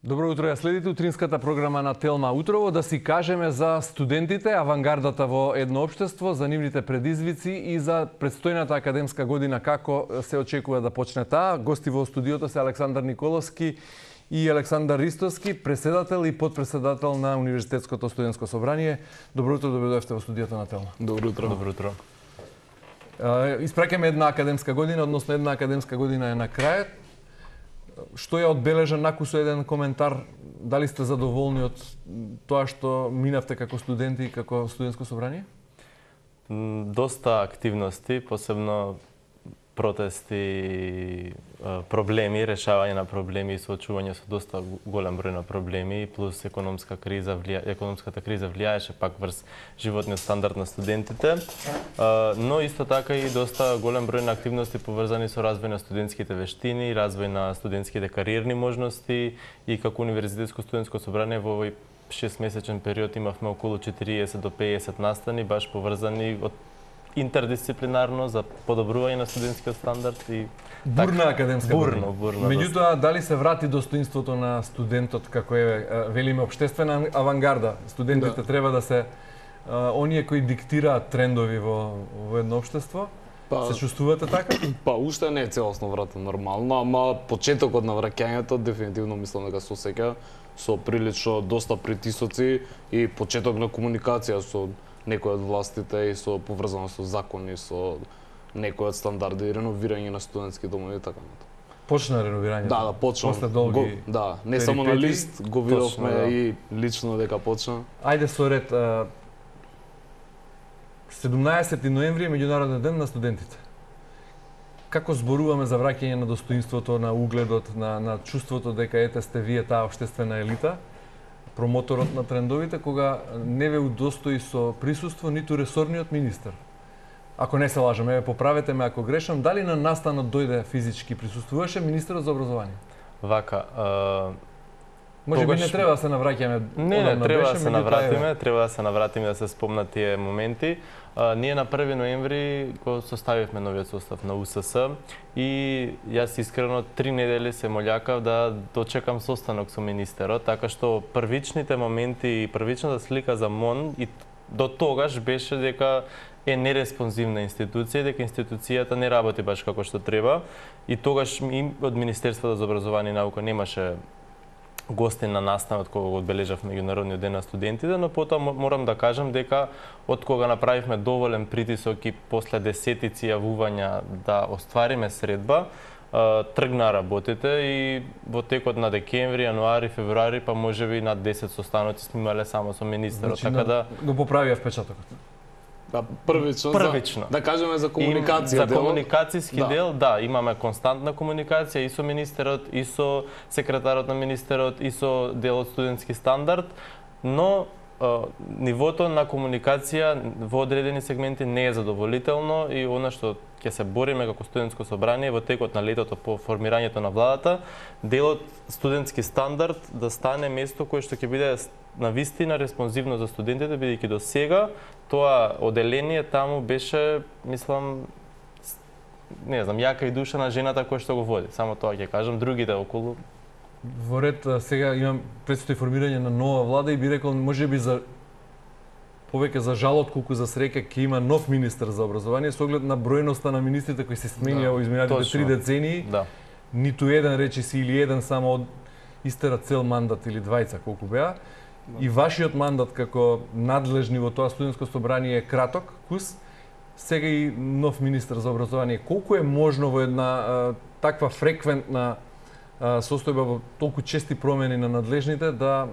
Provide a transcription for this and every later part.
Добро утро, ја следите утринската програма на Телма Утрово да си кажеме за студентите, авангардата во едно општество, за нивните предизвици и за предстојната академска година, како се очекува да почне таа. Гости во студиото се Александар Николовски и Александар Ристовски, преседател и подпреседател на Универзитетското студентско собрание. Добро утро, добредојавте во студиото на Телма. Добро утро. Добро утро. Испраќаме една академска година, односно една академска година е на крајот. Што ја одбележа накусо еден коментар, дали сте задоволни од тоа што минавте како студенти и како студентско собрание? Доста активности, посебно протести, проблеми, решавање на проблеми и соочување со доста голем број на проблеми, плюс економската криза влијаеше пак врз животниот стандард на студентите, но исто така и доста голем број на активности поврзани со развој на студентските вештини, развој на студентските кариерни можности и како Универзитетско студентско собрание во овој 6-месечен период имавме околу 40 до 50 настани, баш поврзани од интердисциплинарно за подобрување на студентскиот стандард и бурна академска година. Бурна. Меѓутоа, дали се врати достоинството на студентот, како велиме општествена авангарда? Студентите треба да се оние кои диктираат трендови во едно општество? Се чувствувате така? Па уште не е целосно вратен нормално, ама почетокот на враќањето дефинитивно мислам дека се осеќа со прилично доста притисоци и почеток на комуникација со некои од властите и со поврзано со закони, со некои од стандарди и реновирање на студентски домови и така натаму. Почна реновирањето? Да, почна. После долги не само на лист, го видовме да. и лично дека почна. Ајде со ред. 17 ноември е меѓународен ден на студентите. Како зборуваме за враќање на достоинството, на угледот, на чувството дека ете сте вие таа општествена елита, промоторот на трендовите, кога не ве удостои со присуство ниту ресорниот министер? Ако не се лажам, поправете ме ако грешам, дали на настанот дојде физички, присуствуваше министерот за образование? Вака, може би не треба да се навраќаме. Не, треба да се навратиме, треба да се навратиме да се спомнат тие моменти. Ние на 1 ноември го составивме новиот состав на УСС и јас искрено 3 недели се молјакав да дочекам состанок со министерот, така што првичните моменти и првичната слика за МОН и до тогаш беше дека е нереспонзивна институција, дека институцијата не работи баш како што треба и тогаш од Министерството за образование и наука немаше гостин на настанот кога го одбележав меѓународниот ден на студентите, но потоа морам да кажам дека од кога направивме доволен притисок и после десетици јавувања да оствариме средба, тргна работите и во текот на декември, јануари, февруари, па можеби над 10 состаноци сме имале само со министерот, значи, така да го поправија впечатокот. Да, првично. Да кажеме за комуникација. За комуникацијски дел, да, имаме константна комуникација и со министерот, и со секретарот на министерот, и со делот студентски стандард, но нивото на комуникација во одредени сегменти не е задоволително и она што ќе се бориме како студентско собрание во текот на летото по формирањето на владата, делот студентски стандард да стане место кое што ќе биде навистина респонзивно за студентите, бидејќи до сега тоа оделение таму беше, мислам, не знам, јака и душа на жената која што го води. Само тоа ќе кажам, другите околу. Во ред сега имам предстои формирање на нова влада и би рекол можеби за повеќе за жалот колку за среќа ќе има нов министер за образование со оглед на бројноста на министрите кои се сменија во изминатите 3 децении. Да. Ниту еден речиси или еден само од истера цел мандат или двајца колку беа. И вашиот мандат како надлежни во тоа студентско собрание е краток, кус. Сега и нов министер за образование. Колку е можно во една таква фреквентна состојба во толку чести промени на надлежните да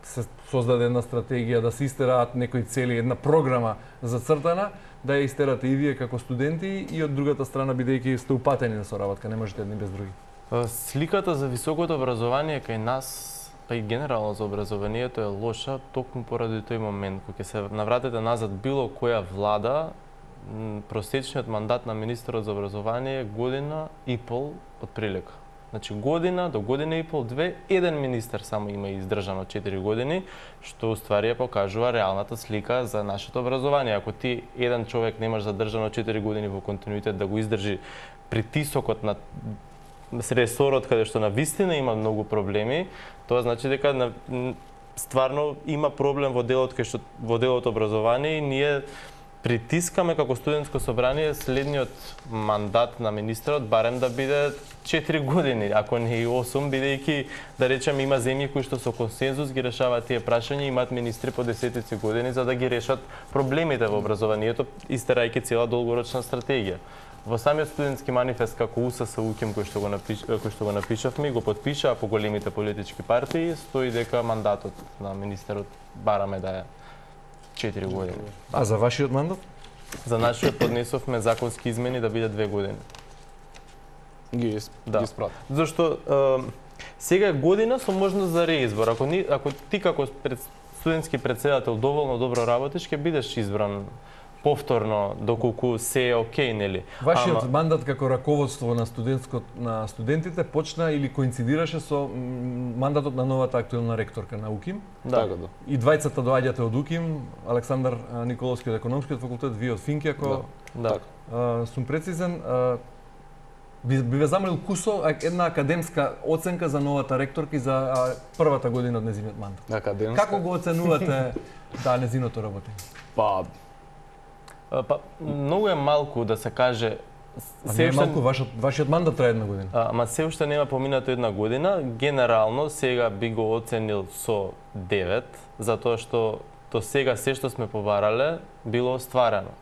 се создаде една стратегија, да се истераат некои цели, една програма зацртана, да ја истерате и вие како студенти и од другата страна бидејќи сте упатени на соработка, не можете едни без други. Сликата за високото образование кај нас, па и генерално за образованието е лоша токму поради тој момент кога ќе се навратите назад било која влада, просечниот мандат на министерот за образование е година и пол од прилика. Значи година до година и пол, две, еден министер само има издржано 4 години, што уствари покажува реалната слика за нашето образование. Ако ти еден човек немаш задржано 4 години во континуитет да го издржи притисокот на ресорот каде што на вистина има многу проблеми, тоа значи дека стварно има проблем во делот образование и ние притискаме како студентско собрание следниот мандат на министерот барем да биде 4 години, ако не и 8, бидејќи да речеме има земји кои што со консензус ги решаваат тие прашања и имаат министри по десетици години за да ги решат проблемите во образованието, истерајќи цела долгорочна стратегија. Во самиот студентски манифест како УСС УКИМ кој што го напишавме и го подпишаа по големите политички партии, стои дека мандатот на министерот бараме да е 4 години. А за вашиот мандат? За нашиот поднесовме законски измени да биде 2 години. Ги спрат. Зашто сега е година со можност за реизбор. Ако ти како студентски председател доволно добро работиш, ќе бидеш избран повторно доколку се е окей, нели? Вашиот мандат како раководство на студентите почна или коинцидираше со мандатот на новата актуелна ректорка на УКИМ? Да. И двајцата доаѓате од УКИМ, Александар Николовски од економскиот факултет, вие од ФИНКИ, ако сум прецизен. Би ве замолил кусо една академска оценка за новата ректорка и за првата година од незиниот мандат. Академска? Како го оценувате незиното работење? Многу е малку да се каже. Не е малку, вашиот мандат трае една година. Ама се уште нема поминато една година. Генерално сега би го оценил со 9, затоа што до сега се што сме побарале било остварено.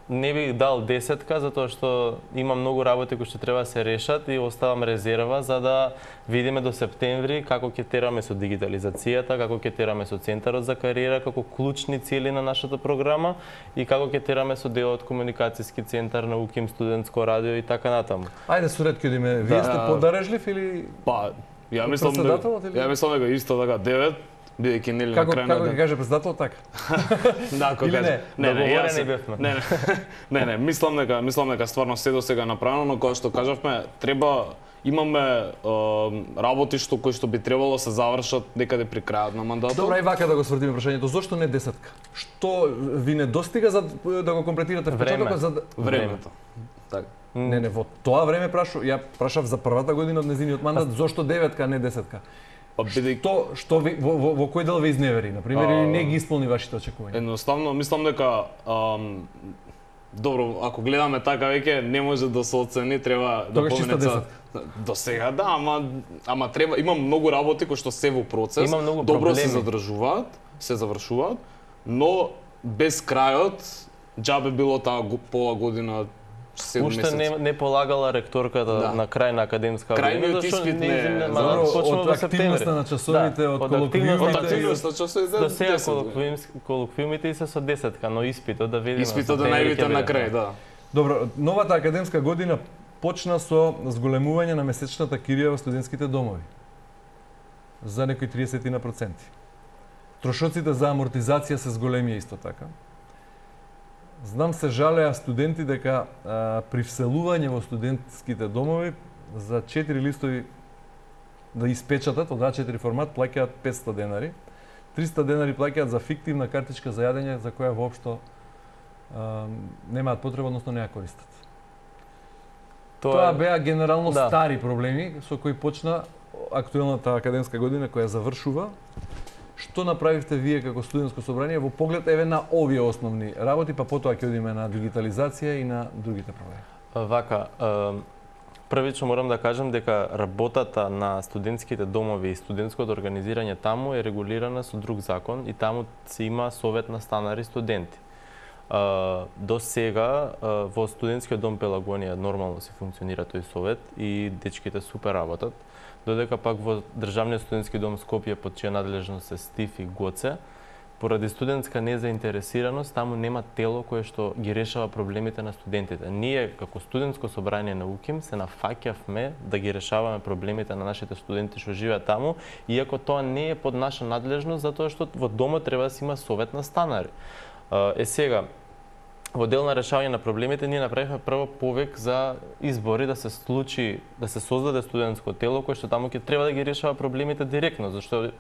Не би дал 10-ка затоа што има многу работи кои што треба да се решат и оставам резерва за да видиме до септември како ќе тераме со дигитализацијата, како ќе тераме со центарот за кариера како клучни цели на нашата програма и како ќе тераме со делот комуникацијски центар на УКИМ, студентско радио и така натаму. Ајде сурет ќе одиме. Вие сте подарежлив или ја мислам дека исто така 9. Бидејќи нели на крај како ќе каже председател така? Да, како каже. Не, мислам дека стварно се до сега направено, но кога што кажавме, имаме работи кои што би требало да се завршат некаде при крајот на мандатот. Добро, и вака да го сврдиме прашањето, зошто не 10-ка? Што ви недостига за да го комплетирате впечатокот? Времето. Така. Не, во тоа време ја прашав за првата година од незиниот мандат, зошто 9-ка, а не 10-ка? Што во кој дел ве изневери, на пример, или не ги исполни вашите очекувања? Едноставно мислам дека добро, ако гледаме така веќе не може да се оцени, треба да помине до сега, да, ама треба, има многу работи кои што се во процес, добро се завршуваат, но без крајот џабе било таа пола година. Уште не полагала ректорката на крај на академска година. Крајниот испит не од активноста на часовите, од колоквиумите. До сега колоквиумите се со 10-ка, но испитот да видиме. Испитот да најдете на крај, да. Добро, новата академска година почна со зголемување на месечната кирија во студентските домови. За некои 30%. Трошоците за амортизација се зголемија исто така. Знам се жалеа студенти дека при вселување во студентските домови за 4 листови да испечатат од А4 формат плаќаат 500 денари. 300 денари плаќаат за фиктивна картичка за јадење за која воопшто немаат потреба, односно не ја користат. Тоа беа генерално стари проблеми со кои почна актуелната академска година која завршува. Што направивте вие како студентско собрание во поглед на овие основни работи, па потоа ќе одиме на дигитализација и на другите проблеми? Вака, првично морам да кажам дека работата на студентските домови и студентското организирање таму е регулирана со друг закон и таму се има совет на станари студенти. До сега во студентскиот дом Пелагонија нормално се функционира тој совет и дечките супер работат. Додека пак во Државниот студентски дом Скопје, под чија надлежност се СТИФ и ГОЦЕ, поради студентска незаинтересираност, таму нема тело кое што ги решава проблемите на студентите. Ние, како студентско собрание на УКИМ, се нафаќавме да ги решаваме проблемите на нашите студенти што живеат таму, иако тоа не е под наша надлежност, затоа што во домот треба да се има совет на станари. Сега, во дел на решавање на проблемите ние направивме прво повик за избори да се случи, да се создаде студентско тело кое што таму ќе треба да ги решава проблемите директно, зашто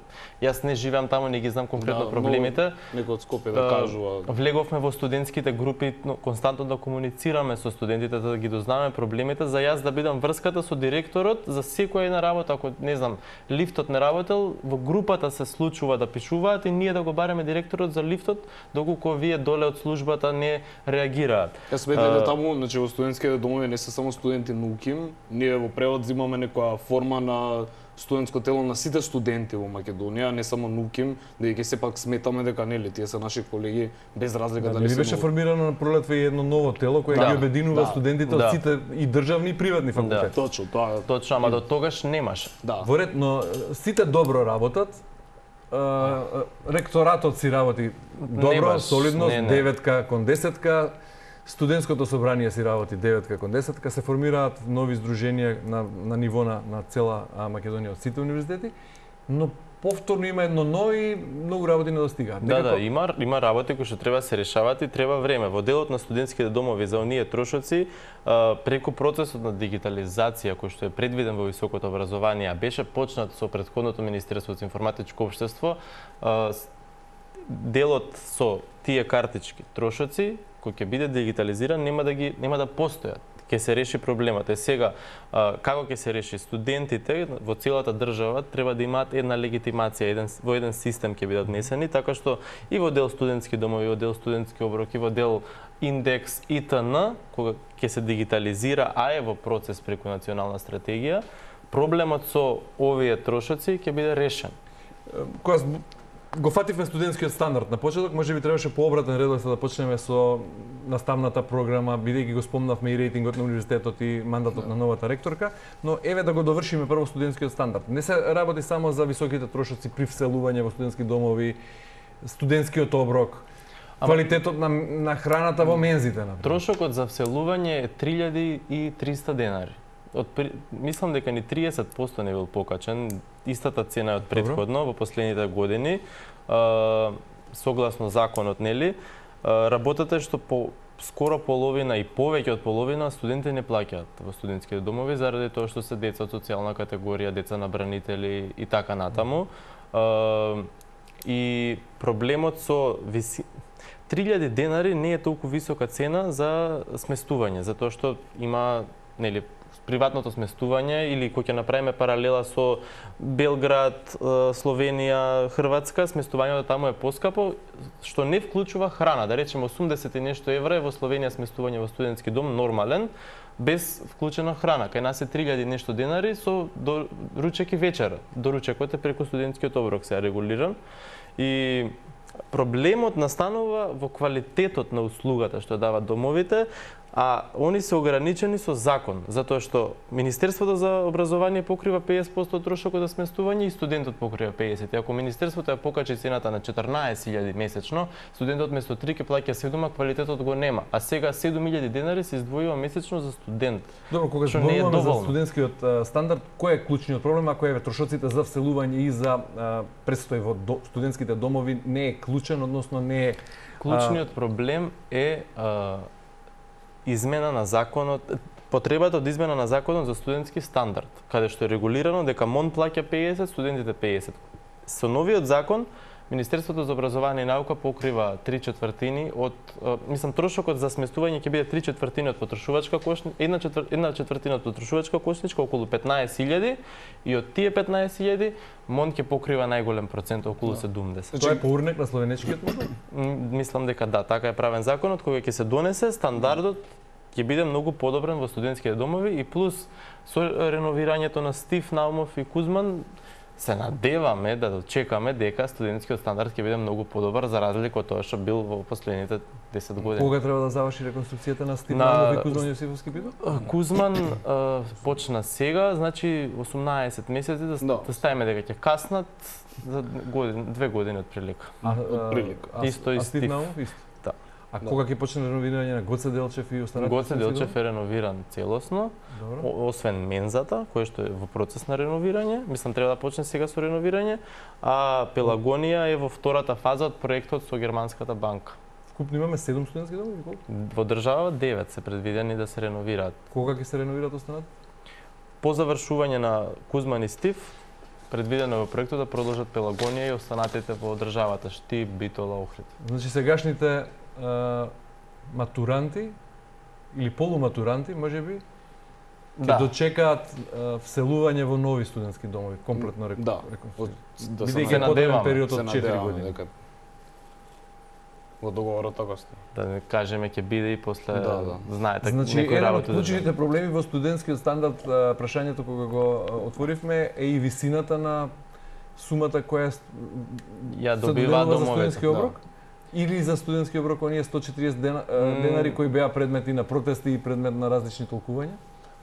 јас не живеам таму, не ги знам конкретно проблемите. Некој од Скопје да кажува. Влеговме во студентските групи, константно да комуницираме со студентите да ги дознаваме проблемите, за јас да бидам врската со директорот за секоја една работа, ако не знам, лифтот не работел, во групата се случува да пишуваат и ние да го бараме директорот за лифтот, доколку вие доле од службата не реагираат. Јас сметам дека таму, значи во студентските домови не се само студенти науким, ние во превод земаме некоја форма на студентско тело на сите студенти во Македонија, не само науким, дека сепак сметаме дека нели тие се наши колеги без разлика дали се беше формирано на пролетва и едно ново тело кое ги обединува студентите од сите и државни и приватни факултети. Точно, тоа. Точно, ама до тогаш немаше. Во ред, но сите добро работат. Ректоратот си работи добро, солидно, 9 кон 10, студентското собрание си работи 9 кон 10, се формираат нови здруженија на ниво на цела Македонија од сите универзитети, но повторно има едно нови, многу работи не достигаат. Има работи кои што треба се решават и треба време. Во делот на студентските домови за оние трошоци, преку процесот на дигитализација кој што е предвиден во високото образование, беше почнат со претходното Министерство за информатичко општество, делот со тие картички трошоци кој ќе биде дигитализиран нема да постојат. Ќе се реши проблемот. Сега, како ќе се реши? Студентите во целата држава треба да имаат една легитимација, во еден систем ќе бидат внесени, така што и во дел студентски домови, во дел студентски оброки, во дел индекс ИТН, кога ќе се дигитализира, а е во процес преку национална стратегија, проблемот со овие трошоци ќе биде решен. Кога го фативме студентскиот стандард на почеток, можеби требаше по обратен ред да почнеме со наставната програма, бидејќи го спомнавме и рейтингот на универзитетот и мандатот на новата ректорка, но еве да го довршиме прво студентскиот стандард. Не се работи само за високите трошоци при вселување во студентски домови, студентскиот оброк, квалитетот на храната во мензите. Трошокот за вселување е 3300 денари. Мислам дека ни 30% не бил покачен, истата цена од претходно во последните години, согласно законот, нели? Работата е што скоро половина и повеќе од половина студенти не плаќаат во студентските домови заради тоа што се деца од социјална категорија, деца на бранители и така натаму. И проблемот со 3000 денари не е толку висока цена за сместување, затоа што има, нели, приватното сместување или кој ќе направиме паралела со Белград, Словенија, Хрватска, сместувањето таму е поскапо, што не вклучува храна. Да речеме 80 и нешто евра е во Словенија сместување во студентски дом нормален, без вклучена храна. Кај нас е 3000 нешто денари со ручек и вечера. Доручекот е преку студентскиот оброк се регулиран. И проблемот настанува во квалитетот на услугата што дават домовите, а они се ограничени со закон, затоа што Министерството за образование покрива 50% од трошокот за сместување и студентот покрива 50%. Ако Министерството ја покачи цената на 14.000 месечно, студентот место 3 ќе плаќа 7, а квалитетот го нема. А сега 7.000 денари се издвојува месечно за студент. Добро, кога зборуваме за студентскиот стандард, кој е клучниот проблем, ако е трошоците за вселување и за престој во студентските домови не е клучен, односно не е... Клучниот проблем е измена на законот, потребата од измена на законот за студентски стандард, каде што е регулирано дека МОН плаќа 50, студентите 50. Со новиот закон, Министерството за образование и наука покрива 3/4 од, мислам, трошокот за сместување ќе биде 3/4 од потрошувачка кошничка, 1/4 од потрошувачка кошничка, околу 15.000, и од тие 15.000 МОН ќе покрива најголем процент, околу 70. Тоа е поурнек на словенечкиот модел? Мислам дека да, така е правен законот, кога ќе се донесе стандардот ќе биде многу подобрен во студентските домови и плюс со реновирањето на Стив Наумов и Кузман се надеваме да чекаме дека студентскиот стандард ќе биде многу подобар за разлика од тоа што бил во последните 10 години. Кога треба да заврши реконструкцијата на Стив Наумов и Кузман Јосифовски питов? Кузман почна сега, значи 18 месеци да ставиме дека ќе каснат за 2 години од прилика. Исто и Стив Наумов исто. А кога ќе почне реновирање на Гоце Делчев и останатите? Гоце Делчев е реновиран целосно, освен мензата, која што е во процес на реновирање. Мислам, треба да почне сега со реновирање, а Пелагонија е во втората фаза од проектот со Германската банка. Вкупно имаме 7 студентски домови, колку? Во држава 9 се предвидени да се реновираат. Кога ќе се реновираат останат? По завршување на Кузман и Стив, предвидено е во проектот да продолжат Пелагонија и останатите во државата Штип, Битола, Охрид. Значи сегашните матуранти или полуматуранти, можеби, ќе дочекаат вселување во нови студентски домови, комплетно реконструкција. Да Бидејќи е потребен период од 4 години. Дека во договорот така сте. Да не кажеме ќе биде и после знаете Значи некои еден од работи. клучните проблеми во студентскиот стандард, прашањето кога го отворивме, е и висината на сумата која ја добива за домовете. студентски оброк. Или за студентски оброк оние 140 денари кои беа предмети на протести и предмет на различни толкувања?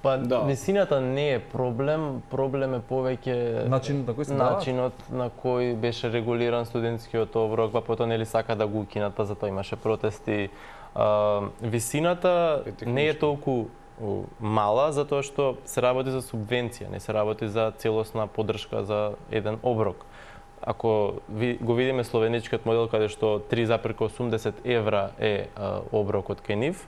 Па висината не е проблем, проблем е повеќе начинот на кој се даваат? Начинот на кој беше регулиран студентскиот оброк, па потоа нели сака да го укинат, па затоа имаше протести. Висината не е толку мала затоа што се работи за субвенција, не се работи за целосна поддршка за еден оброк. Ако го видиме словеничкиот модел каде што 3,80 евра е оброкот кај нив,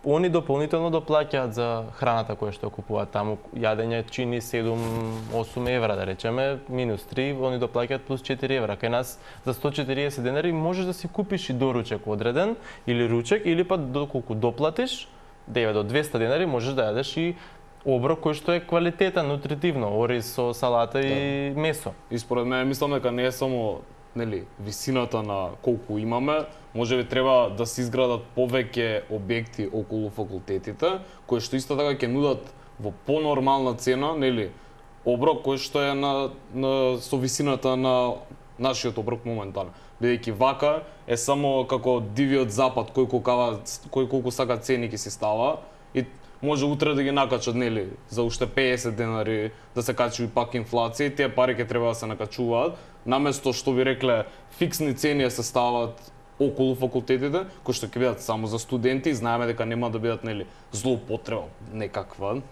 они дополнително доплаќаат за храната која што купуваат таму. Јадење чини 7-8 евра, да речеме, минус 3, они доплаќаат плюс 4 евра. Кај нас за 140 денари можеш да си купиш и доручек одреден, или ручек, или па доколку доплатиш, 9 до 200 денари можеш да јадеш и оброк кој што е квалитетен, нутритивно, ориз со салата и месо. И според мене мислам дека не е само висината на колку имаме, можеби треба да се изградат повеќе објекти околу факултетите, кои што исто така ќе нудат во понормална цена, оброк кој што е со висината на нашиот оброк моментално. Бидејќи вака е само како дивиот запад кој колку сака цени ќе си става и може утре да ги накачат за уште 50 денари да се качи пак инфлација и тие пари ќе треба да се накачуваат, наместо што ви рекле фиксни цени се стават околу факултетите, кои што ќе бидат само за студенти и знаеме дека нема да бидат злоупотреба некаква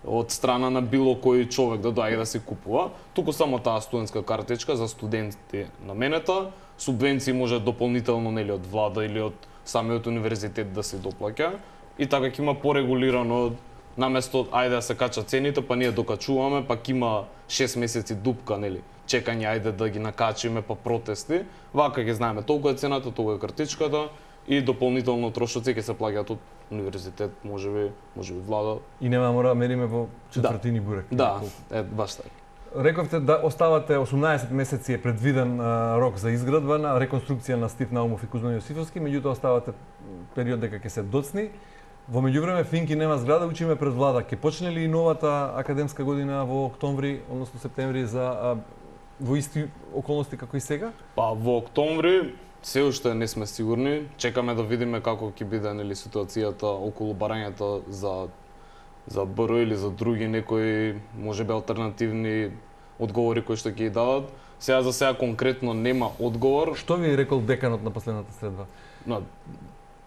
од страна на било кој човек да доаѓа да се купува, туку само таа студентска картичка за студенти наменета, субвенции може дополнително од влада или од самиот универзитет да се доплаќа и така ќе има порегулирано наместо ајде да се качат цените, па ние докачуваме, пак има 6 месеци дупка, чекање ајде да ги накачиме па протести. Вака ќе знаеме толку е цената, толку е картичката и дополнително трошоци ќе се плаќаат од универзитет, можеби влада. И нема мора да мериме во четвртини бурек. Да, баш така. Рековте да оставате 18 месеци е предвиден рок за изградба на реконструкција на Стив Наумов и Кузман Јосифовски, меѓутоа оставате период дека ќе се доцни. Во меѓувреме Финки нема зграда, учиме пред влада. Ќе почне ли новата академска година во октомври, односно септември во исти околности како и сега? Па во октомври се уште не сме сигурни. Чекаме да видиме како ќе биде ситуацијата околу барањата за БР или за други некои можеби алтернативни одговори кои што ќе ги дадат. За сега конкретно нема одговор. Што ви рекол деканот на последната средба?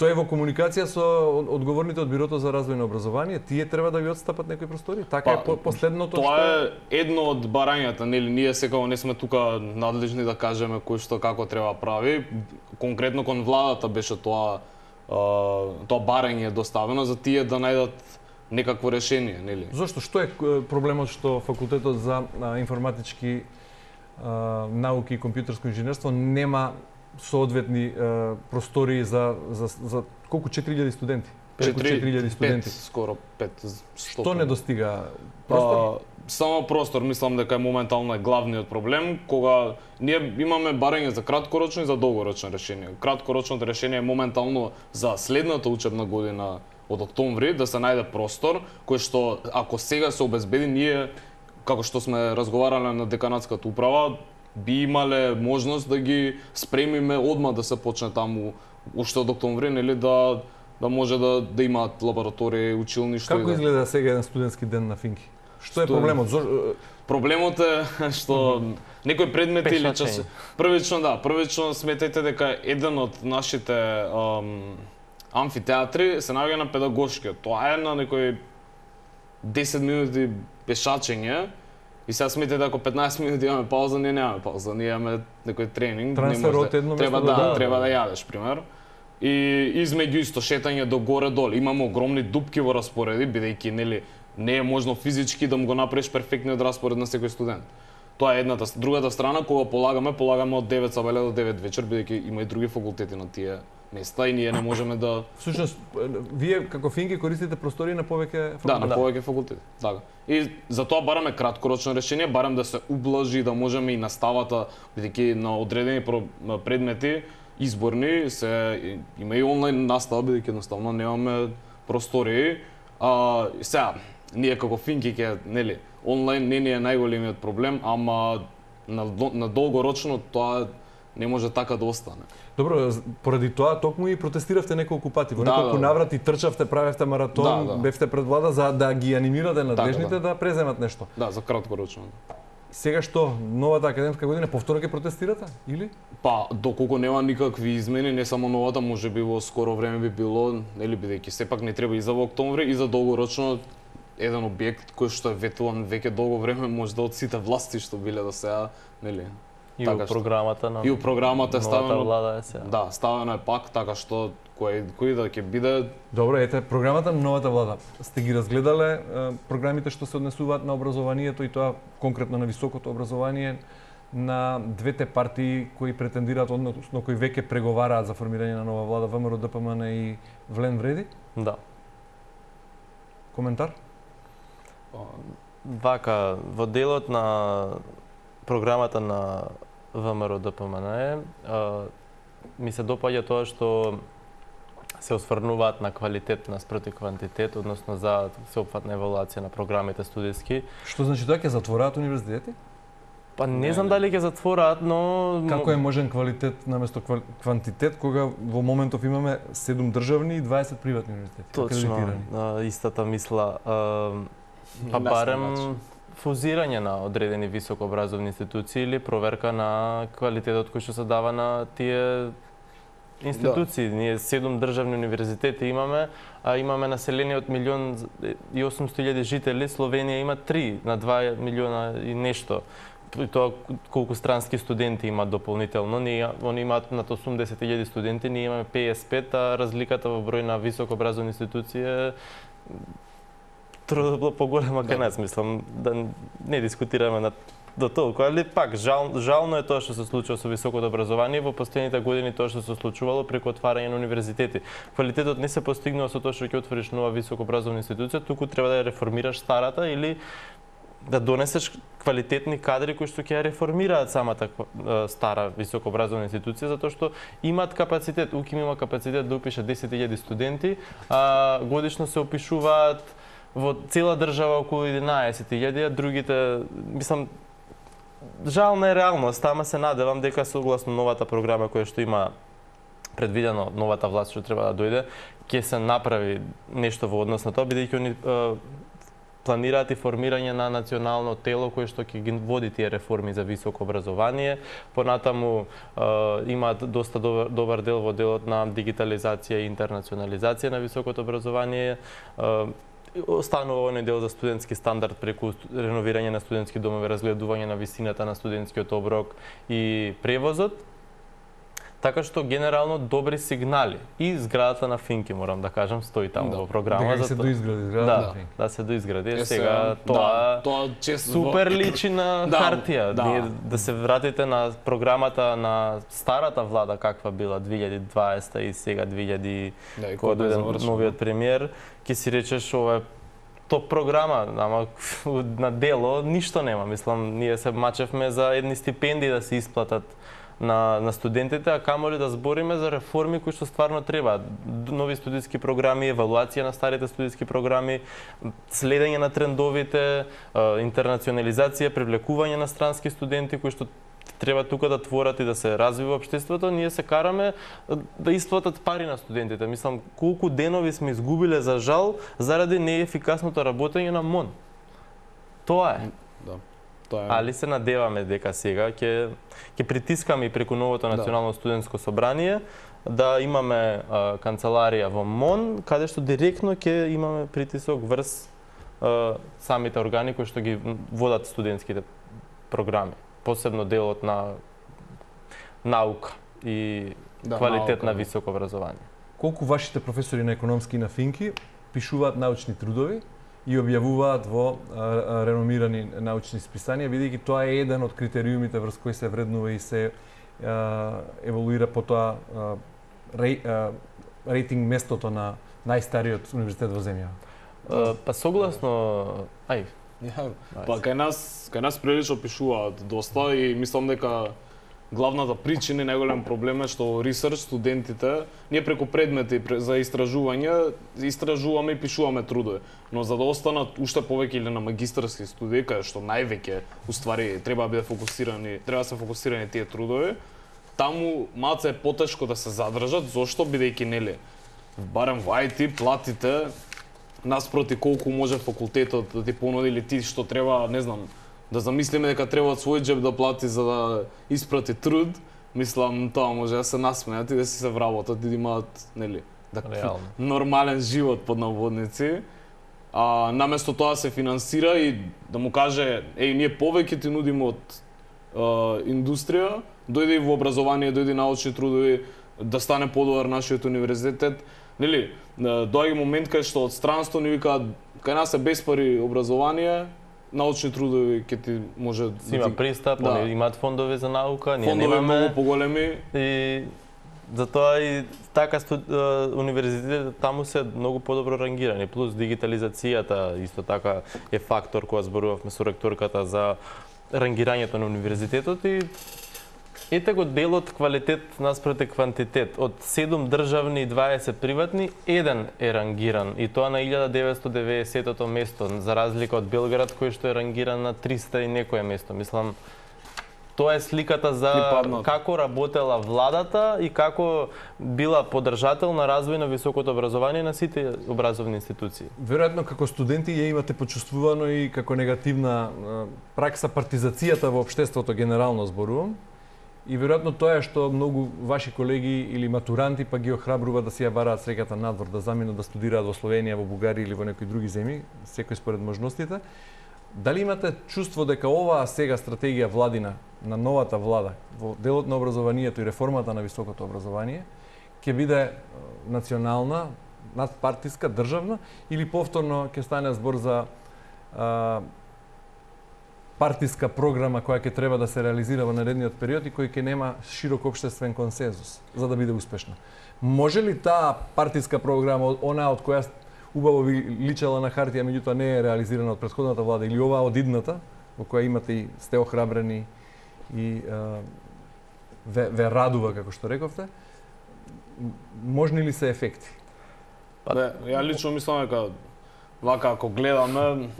Тој е во комуникација со одговорните од Бирото за развој на образование, тие треба да ви отстапат некои простори? Така е последното што... Тоа е едно од барањата, ние секако не сме тука надлежни да кажеме кој што како треба прави. Конкретно кон владата беше тоа барање доставено за тие да најдат некакво решение, нели? Зошто? Што е проблемот што факултетот за информатички науки и компјутерско инженерство нема соодветни простори за колку 4000 студенти? 4000 студенти. Скоро 5. Што не достига? Простор? Само простор, мислам дека моментално е главниот проблем, кога ние имаме барање за краткорочно и за долгорочно решение. Краткорочното решение е моментално за следната учебна година од октомври да се најде простор кој што ако сега се обезбеди, ние како што сме разговарале на деканатската управа, би имале можност да ги спремиме одма да се почне таму уште од октомври, да може да имаат лабораторија, училништо. Како изгледа сега еден студентски ден на Финки? Што е проблемот? Проблемот е што некои предмети или првично сметајте дека еден од нашите амфитеатри се наоѓа на педагошкиот. Тоа е на некои 10 минути пешачење. И сега сметете ако 15 минути имаме пауза, ние немаме пауза, ние имаме некој тренинг. Трансфер од едно место до друго. Треба да јадеш, пример. И измеѓу исто шетање до горе-долу. Имаме огромни дупки во распореди, бидејќи нели не е можно физички да му го направиш перфектниот распоред на секој студент. Тоа е едната. Другата страна, кога полагаме од 9 сабеле до 9 вечер, бидејќи има и други факултети на тие места и ние не можеме да... Всушност, вие како финки користите простори на повеќе факултети? Да, на повеќе факултети. Така. И за тоа бараме краткорочно решение, барем да се ублажи, да можеме и наставата, бидејќи на одредени предмети изборни има и онлайн настава, бидејќи едноставно немаме простори. Сега, ние како финки нели, онлайн не ни е најголемиот проблем, ама на долгорочно тоа не може така да остане. Добро, поради тоа токму и протестиравте неколку пати. Во неколку наврати трчавте, правевте маратон, бевте пред влада за да ги анимирате надлежните да преземат нешто. Да, за краткорочно. Сега што, новата академска година повторно ќе протестирате или? Па, доколку нема никакви измени, не само новата, можеби во скоро време би било, нели, бидејќи сепак не треба и за во октомври и за долгорочно еден објект кој што е ветуван веќе долго време може да од сите власти што биле до сега, нели? И у програмата на и у програмата е ставено влада е сега. Да, ставено е пак така што кој да ќе биде. Добро, ете програмата на новата влада. Сте ги разгледале програмите што се однесуваат на образованието и тоа конкретно на високото образование на двете партии кои претендираат, односно кои веќе преговараат за формирање на нова влада, ВМРО, ДПМН и Влен Вреди? Да. Коментар? Вака, во делот на програмата на ВМРО ДПМН ми се допаѓа тоа што се осврнуваат на квалитет наспроти квантитет, односно за сеопфатна евалуација на програмите студиски. Што значи тоа ќе затвораат универзитети? Па не знам дали ќе затвораат, но како е можен квалитет наместо квантитет кога во моментов имаме 7 државни и 20 приватни универзитети? Точно, истата мисла. Па барем фузирање на одредени високообразовни институции или проверка на квалитетот кој што се дава на тие институции. Да. Ние 7 државни универзитети имаме, а имаме население од 1.800.000 жители, Словенија има 3 на 2 милиона и нешто. И тоа колку странски студенти имаат дополнително, они имаат над 80.000 студенти, ние имаме 55, а разликата во број на високообразовни институции е трудно поголема кај нас, мислам, да не дискутираме до толку, али пак жално е тоа што се случува со високото образование во последните години, тоа што се случувало преку отварање на универзитети. Квалитетот не се постигнува со тоа што ќе отвориш нова високообразовна институција, туку треба да ја реформираш старата или да донесеш квалитетни кадри кои што ќе ја реформираат самата стара високообразовна институција, затоа што имаат капацитет. УКИМ има капацитет да упише 10.000 студенти, а годишно се опишуваат во цела држава околу 11.000, а другите, мислам, жална е реалност, ама се надевам дека согласно новата програма која што има предвидено новата власт што треба да дојде, ќе се направи нешто во однос на тоа, бидејќи они планираат и формирање на национално тело кое што ќе ги води тие реформи за високо образование. Понатаму имаат доста добар дел во делот на дигитализација и интернационализација на високото образование. Останува оној дел за студентски стандард преку реновирање на студентски домови, разгледување на висината на студентскиот оброк и превозот. Така што генерално добри сигнали. И зградата на Финки, морам да кажам, стои таму во програма. Дека се доизгради зградата на Финки. Да, се доизгради. Сега тоа супер личи на хартија. Да се вратите на програмата на старата влада каква била 2020 и сега 2000 кога дојде новиот премиер, ќе си речеш ова е топ програма, ама на дело ништо нема. Мислам, ние се мачевме за едни стипендии да се исплатат на студентите, а камоли да збориме за реформи кои што стварно треба. Нови студиски програми, евалуација на старите студиски програми, следење на трендовите, интернационализација, привлекување на странски студенти кои што треба тука да творат и да се развива општеството. Ние се караме да исплатат пари на студентите. Мислам, колку денови сме изгубиле за жал заради неефикасното работење на МОН. Тоа е. Али се надеваме дека сега ќе притискаме и преку новото национално студентско собрание да имаме канцеларија во МОН, каде што директно ќе имаме притисок врз самите органи кои што ги водат студентските програми, посебно делот на наука и квалитет на високо образование. колку вашите професори на економски и на финки пишуваат научни трудови и објавуваат во реномирани научни списанија, бидејќи тоа е еден од критериумите врз кои се вреднува и се еволуира потоа рейтинг местото на најстариот универзитет во земјава. Па согласно, Па кај нас прилично пишуваат доста и мислам дека главната причина и најголем проблем е што во ресерч студентите, ние преку предмети за истражуваме и пишуваме трудови, но за да останат уште повеќе или на магистарски студии, кај што највеќе уствари треба да се фокусирани тие трудови, таму малце е потешко да се задржат, зошто бидејќи нели барем во IT платите наспроти колку може факултетот да ти понуди или ти што треба, не знам, да замислиме дека треба од свој џеб да плати за да испрати труд, мислам тоа може да се насмеат и да си се вработат и да имаат, нели, нормален живот под наводници. А наместо тоа се финансира и да му каже, ние повеќе ти нудиме од индустрија, дојде и во образование, дојде научни трудови, да стане подобар нашиот универзитет. Нели, доаѓа момент кај што од странство ни викаат, кај нас е без пари образование, научни трудови ќе ти може да има пристап, имаат фондови за наука, ние немаме. Фондови многу поголеми и затоа и така универзитетите таму се многу подобро рангирани, плюс дигитализацијата исто така е фактор кога зборувавме со ректорката за рангирањето на универзитетот и ете го делот квалитет наспроти квантитет. Од 7 државни и 20 приватни, еден е рангиран и тоа на 1990-тото место, за разлика од Белград кој што е рангиран на 300 и некое место. Мислам, тоа е сликата за како работела владата и како била поддржател на развој на високото образование на сите образовни институции. Веројатно како студенти ја имате почувствувано и како негативна пракса партизацијата во општеството генерално зборувам. И веројатно тоа е што многу ваши колеги или матуранти па ги охрабрува да си ја бараат среќата надвор, да заминат да студираат во Словенија, во Бугарија или во некои други земји, секој според можностите. Дали имате чувство дека оваа сега стратегија владина на новата влада во делот на образованието и реформата на високото образование ќе биде национална, надпартиска, државна или повторно ќе стане збор за партиска програма која ќе треба да се реализира во наредниот период и кој ќе нема широк општествен консензус за да биде успешна. Може ли таа партиска програма, она од која убаво ви личела на хартија, меѓутоа не е реализирана од претходната влада, или оваа од идната, во која имате и сте охрабрени и ве радува, како што рековте, можни ли се ефекти? Ја лично мислам дека вака ако гледаме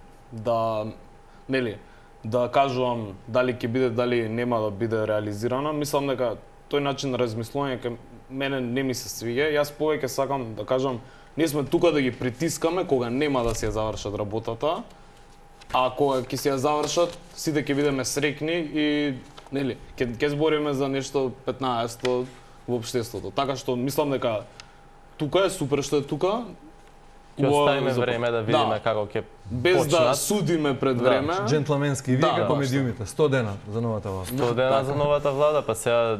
да кажувам дали ќе биде, дали нема да биде реализирана, мислам дека тој начин на размислување кај мене не ми се свиѓа. Јас повеќе сакам да кажам, ние сме тука да ги притискаме кога нема да си ја завршат работата, а кога ќе си ја завршат, сите ќе бидеме среќни и нели, ќе збориме за нешто 15 во општеството. Така што мислам дека тука е супер што е тука. Ќе оставиме време да видиме како ќе без да судиме пред време. Джентлменски, вие како медиумите, 100 дена за новата влада. 100 дена за новата влада, па сега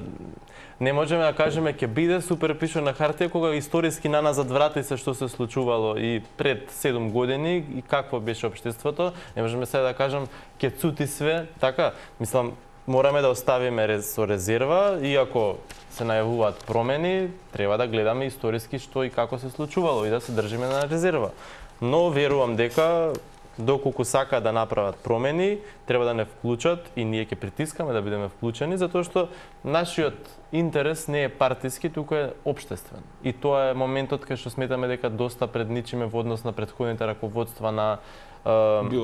не можеме да кажеме ќе биде супер пише на хартија кога историски на назад врати се што се случувало и пред 7 години и какво беше општеството. Не можеме сега да кажам ќе цути све, така, мислам мораме да оставиме со резерва и ако се најавуваат промени, треба да гледаме историски што и како се случувало и да се држиме на резерва. Но верувам дека доколку сака да направат промени, треба да не вклучат и ние ќе притискаме да бидеме вклучени, затоа што нашиот интерес не е партиски, туку е општествен. И тоа е моментот кај што сметаме дека доста предничиме во однос на претходните раководства на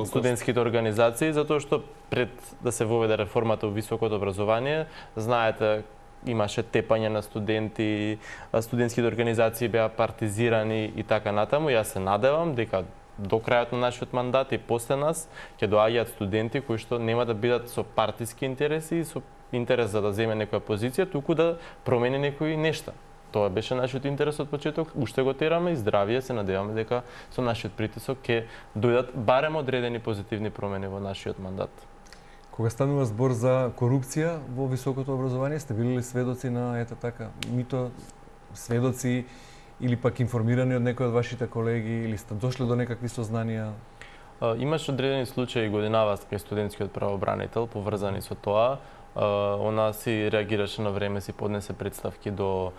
студентските организации, затоа што пред да се воведе реформата во високото образование, знаете, имаше тепање на студенти, студентските организации беа партизирани и така натаму. Јас се надевам дека до крајот на нашиот мандат и после нас ќе доаѓаат студенти кои што нема да бидат со партиски интереси и со интерес за да земе некоја позиција, туку да промени некои нешта. Тоа беше нашиот интерес од почеток, уште го тераме и здравие се надеваме дека со нашиот притисок ќе дојдат барем одредени позитивни промени во нашиот мандат. Кога станува збор за корупција во високото образование, сте били ли сведоци на ета така мито, сведоци или пак информирани од некои од вашите колеги, или сте дошле до некакви сознанија? Имаш одредени случаи годинава кај студентскиот правобранител поврзани со тоа. Она си реагираше на време, си поднесе представки до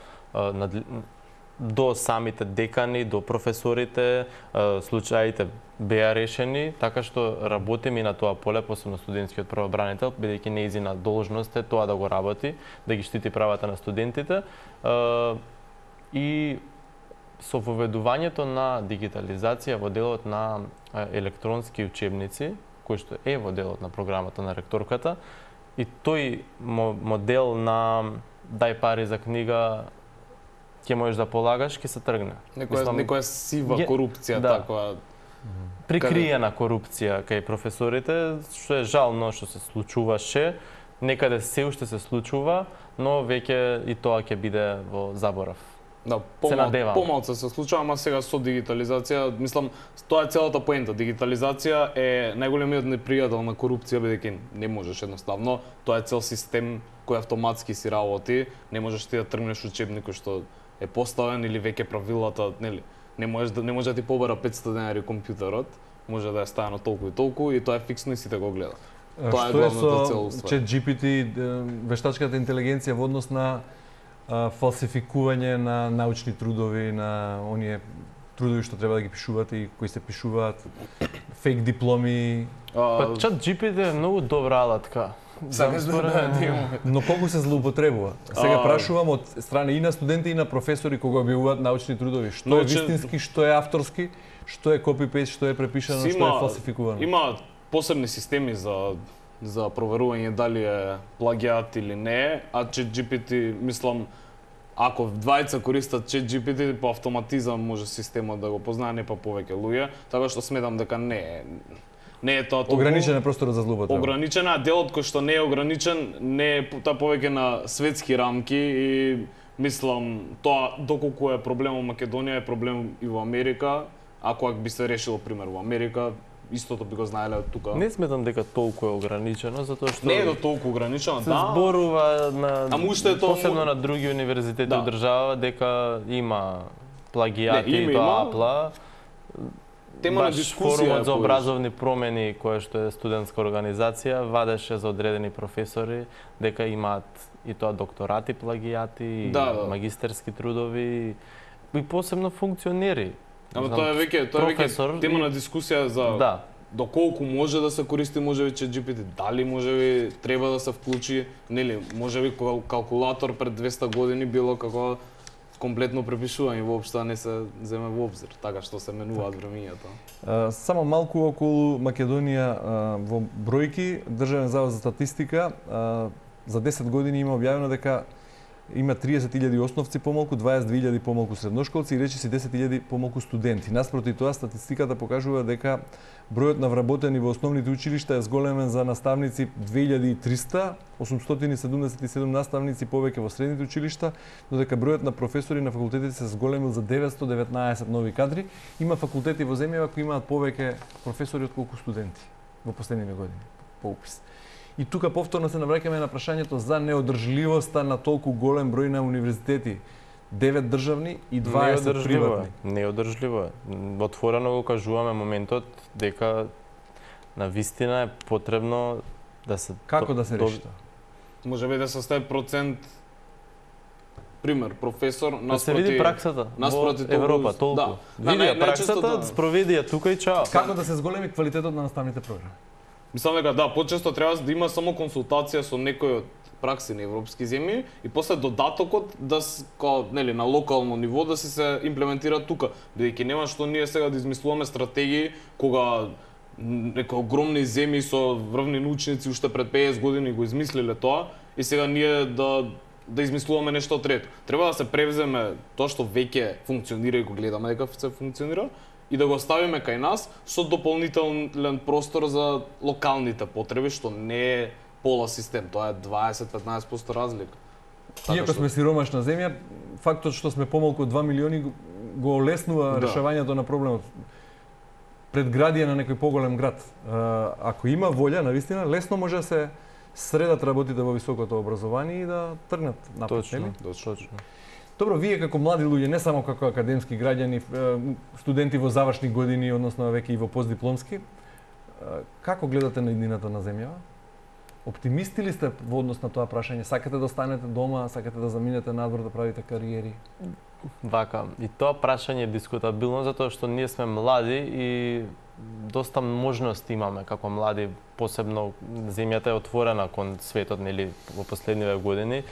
самите декани, до професорите, случаите беа решени, така што работиме и на тоа поле, посебно студентскиот правобранител, бидејќи нејзина должност е тоа да го работи, да ги штити правата на студентите. И со воведувањето на дигитализација во делот на електронски учебници, кој што е во делот на програмата на ректорката, и тој модел на дај пари за книга, ќе можеш да полагаш, ќе се тргне. Некоја сива корупција, да, таква. Прикриена корупција кај професорите, што е жално што се случуваше, некаде се уште се случува, но веќе и тоа ќе биде во заборав. Да, помалку се случува, ама сега со дигитализација, мислам, тоа е целата поента. Дигитализација е најголемиот непријател на корупција, бидејќи не можеш едноставно, тоа е цел систем кој автоматски си работи, не можеш ти да тргнеш учебникот што е поставен или веќе правилата, нели, не може да ти побара 500 денари компјутерот, може да е ставено толку и тоа е фиксно и сите го гледа. Тоа е главната цел. Што е со ChatGPT, вештачката интелигенција во однос на фалсификување на научни трудови, на оние трудови што треба да ги пишувате и кои се пишуваат, фейк дипломи? Па ChatGPT е многу добра алатка. Но колку се злоупотребува? Сега прашувам од страна и на студенти и на професори кога објавуваат научни трудови, што е вистински, што е авторски, што е копи-пейст, што е препишано, што е фалсификувано? Има посебни системи за проверување дали е плагиат или не, а ChatGPT, мислам, ако двајца користат ChatGPT, по автоматизам може системот да го познае, не па повеќе луѓе, така што сметам дека не е тоа толку ограничен е просторот за злоупотреба. Ограничен е, делот кој што не е ограничен не е тоа повеќе на светски рамки и мислам тоа доколку е проблем во Македонија е проблем и во Америка, ако би се решило пример во Америка, истото би го знаеле од тука. Не сметам дека толку е ограничено, затоа што не е до толку ограничено, се зборува на посебно на други универзитети од држава дека има плагиати и тоа апла. Тема на дискусија. Форумот за образовни промени, која што е студентска организација, вадеше за одредени професори дека имаат и тоа докторати плагиати, магистерски трудови и посебно функционери. Ама тоа е веќе тема на дискусија за доколку може да се користи можеби ChatGPT, дали можеби треба да се вклучи, нели, можеби калкулатор пред 200 години било како комплетно препишување, воопшто не се земе во обзир, така што се менуваат времињата. Само малку околу Македонија во бројки, Државен завод за статистика за 10 години има објавено дека има 30.000 основци помалку, 22.000 помалку средношколци и речиси 10.000 помалку студенти. Наспроти тоа, статистиката покажува дека бројот на вработени во основните училишта е зголемен за наставници 2300, 877 наставници повеќе во средните училишта, додека бројот на професори на факултетите се зголемил за 919 нови кадри. Има факултети во земјава кои имаат повеќе професори отколку студенти во последниве години по упис. И тука повторно се навраќаме на прашањето за неодржливоста на толку голем број на универзитети. 9 државни и 20 приватни. Неодржливо е. Отворено го кажуваме моментот дека на вистина е потребно да се... Како да се реши тоа? Може би да се стави процент пример, професор наспроти... Да се види праксата во Европа, толку. Види праксата, спроведи ја тука и чао. Како да се зголеми квалитетот на наставните програми? Мислам дека почесто треба да има само консултација со некој од пракси на европски земји и после додатокот нели на локално ниво да се имплементира тука, бидејќи нема што ние сега да измислуваме стратегии кога некои огромни земји со врвни научници уште пред 50 години го измислиле тоа и сега ние да измислуваме нешто трето. Треба да се превземе тоа што веќе функционира и го гледаме дека се функционира и да го ставиме кај нас со дополнителен простор за локалните потреби, што не е пола систем, тоа е 20-15% разлика. Иако сме сиромашна земја, фактот што сме помалку од 2 милиони го олеснува решавањето на проблемот. Пред градија на некој поголем град. Ако има волја, навистина, лесно може да се средат работите во високото образование и да тргнат напред, нели? Точно. Добро, вие како млади луѓе, не само како академски граѓани, студенти во завршни години, односно веќе и во постдипломски, како гледате на иднината на земјава? Оптимисти ли сте во однос на тоа прашање? Сакате да останете дома, сакате да заминете надвор да правите кариери? Вака, и тоа прашање е дискутабилно затоа што ние сме млади и доста можности имаме како млади, посебно земјата е отворена кон светот, нели, во последниве години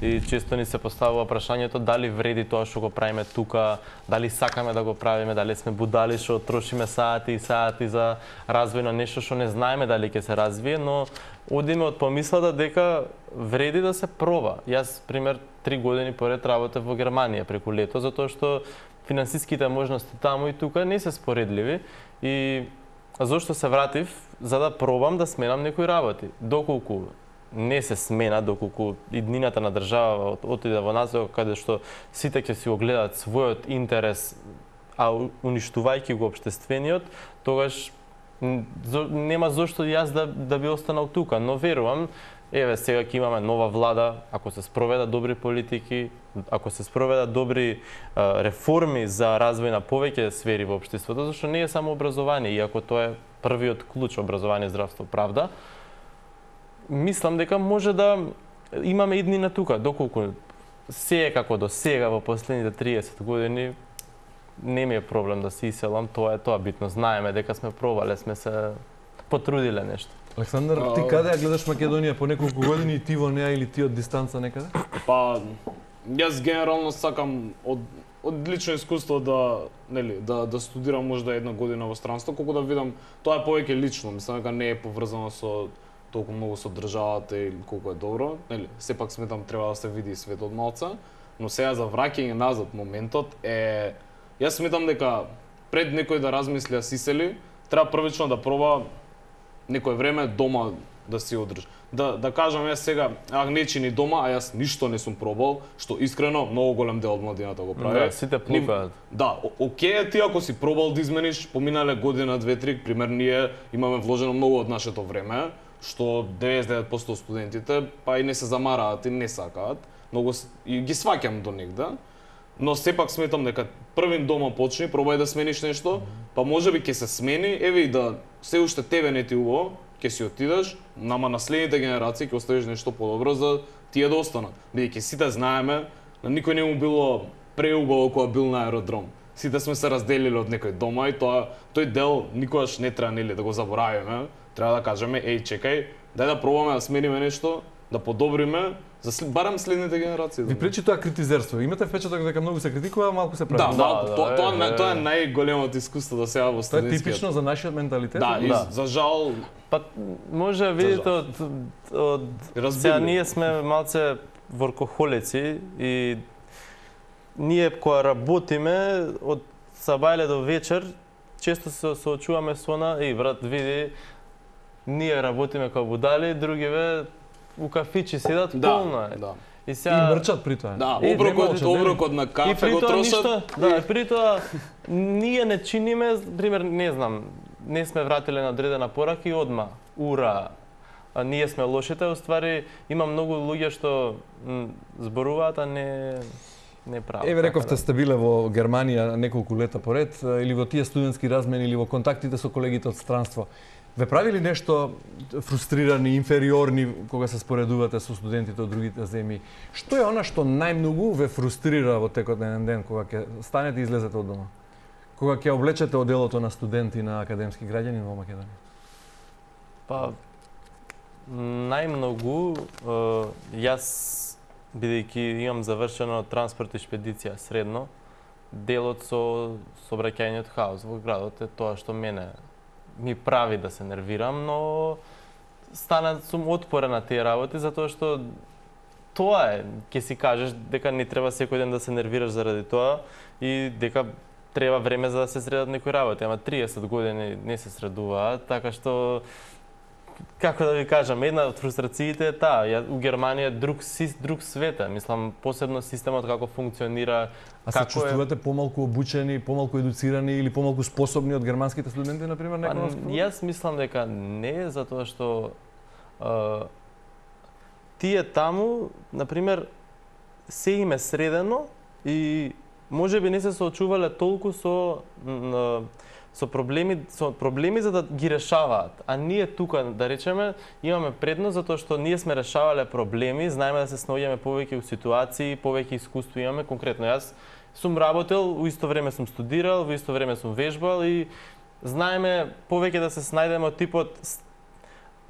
и често ни се поставува прашањето дали вреди тоа што го правиме тука, дали сакаме да го правиме, дали сме будали што трошиме сати и сати за развој на нешто што не знаеме дали ќе се развие, но одиме од помислата дека вреди да се проба. Јас, пример, 3 години поред работев во Германија преку лето, затоа што финансиските можности таму и тука не се споредливи и зошто се вратив? За да пробам да сменам некои работи. Доколку не се смена, доколку иднината на држава отиде во насока каде што сите ќе си го гледаат својот интерес, а уништувајќи го општествениот, тогаш нема зошто јас да би останал тука, но верувам, еве сега ќе имаме нова влада, ако се спроведат добри политики, ако се спроведат добри реформи за развој на повеќе сфери во општеството, зашто не е само образование, иако тоа е првиот клуч, образование, здравство, правда, мислам дека може да имаме иднина тука, доколку се е како до сега во последните 30 години, не ми е проблем да се иселам, тоа е битно. Знаеме дека сме пробале, сме се потрудиле нешто. Александар, ти каде ја гледаш Македонија по неколку години и ти во неа или ти од дистанца некаде? Па, јас генерално сакам од лично искуство да студирам можда 1 година во странство, колку да видам, тоа е повеќе лично, мислам дека не е поврзано со толку многу со државата или колку е добро, нели? Сепак сметам треба да се види светот малца, но сега за враќање назад моментот е, јас сметам дека пред некој да размисли да се исели, треба првично да проба некој време дома да си одржи. Да кажам јас сега, не чини дома, а јас ништо не сум пробал, што искрено многу голем дел од младината го прави. Да, сите плукаат. Да, окей е ти ако си пробал да измениш, поминале година, 2-3, пример ние имаме вложено многу од нашето време, што 99% студентите па и не се замараат и не сакаат, многу и ги сваќам до негде. Но сепак сметам дека првин дома почни, пробај да смениш нешто, па можеби ќе се смени, еве и да се уште тебе не ти убаво, ќе си отидеш, нама наследните генерации ќе оставиш нешто подобро за тие да останат. Бидејќи сите знаеме, на никој не му било преубаво кога бил на аеродром. Сите сме се разделили од некој дома и тој дел никогаш не треба нели да го заборавиме. Треба да кажеме, еј чекај, дај да пробаме да смениме нешто, да подобриме за барем следните генерации. Ви пречи тоа критизерство. Имате впечаток дека многу се критикува, а малку се прави. Тоа е најголемото искуство да сега во студентскиот. Тоа е типично за нашиот менталитет? Да, и за жал. Па може да видите од сега ние сме малце воркохолици и ние кога работиме од сабајле до вечер често се соочуваме со она, брат, види, ние работиме како будали, другиве у кафичи седат, полно е. Да. И мрчат при тоа. Да, оброкот на кафе го трошат. Да, и при тоа ние не чиниме, пример, не знам, не сме вратиле на одредена порака и одма, ура, ние сме лошите, уствари има многу луѓе што зборуваат, а не прават. Еве рековте сте биле во Германија неколку лета поред, или во тие студентски размени, или во контактите со колегите од странство. Ве прави ли нешто фрустрирани, инфериорни кога се споредувате со студентите од другите земји? Што е она што најмногу ве фрустрира во текот на еден ден кога ќе станете и излезете од дома? Кога ќе облечете оделото на студенти на академски граѓани во Македонија? Па најмногу јас бидејќи имам завршено транспорт и шпедиција средно, делот со сообраќајниот хаос во градот е тоа што мене ми прави да се нервирам, но сум отпорен на тие работи затоа што тоа е, ќе си кажеш дека не треба секој ден да се нервираш заради тоа и дека треба време за да се средат некои работи, ама 30 години не се средуваат, така што како да ви кажам, една од фрустрациите е таа. У Германија друг свет е, мислам, посебно системот како функционира. А се чувствувате помалку обучени, помалку едуцирани или помалку способни од германските студенти, например, некој? Јас мислам дека не, затоа што тие таму, например, се им е средено и можеби не се соочувале толку со проблеми за да ги решаваат. А ние тука, да речеме, имаме предност затоа што ние сме решавале проблеми, знаеме да се снаоѓаме повеќе у ситуации, повеќе искуство имаме. Конкретно јас сум работел, у исто време сум студирал, во исто време сум вежбал и знаеме повеќе да се снајдеме од типот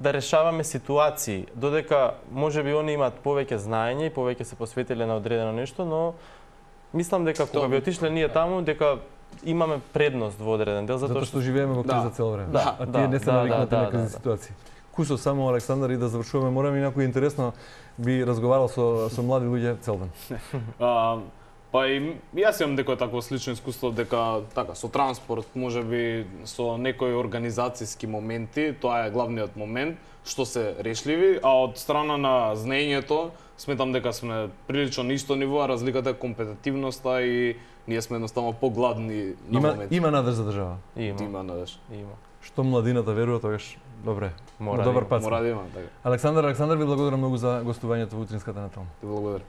да решаваме ситуации, додека можеби они имаат повеќе знаење и повеќе се посветиле на одредено нешто, но мислам дека кога би отишле ние таму, дека имаме предност во одреден дел затоа што живееме во криза цело време. Да, а тие не се навикнати на кризи ситуации. Кусо, само Александар, и да завршуваме, морам и некој интересно би разговарал со млади луѓе цел ден. Па и јас имам некој такво слично искуство дека така со транспорт, можеби со некои организацијски моменти, тоа е главниот момент што се решливи, а од страна на знаењето сметам дека сме прилично на исто ниво, а разликата е компетитивноста и ние сме едноставно погладни на моменти. Има надеж за држава. Има надеж. Има. Што младината верува, тогаш добре. Мора добар пат. Мора да има, така. Александар, ви благодарам многу за гостувањето во утринската Натална. Ти благодарам.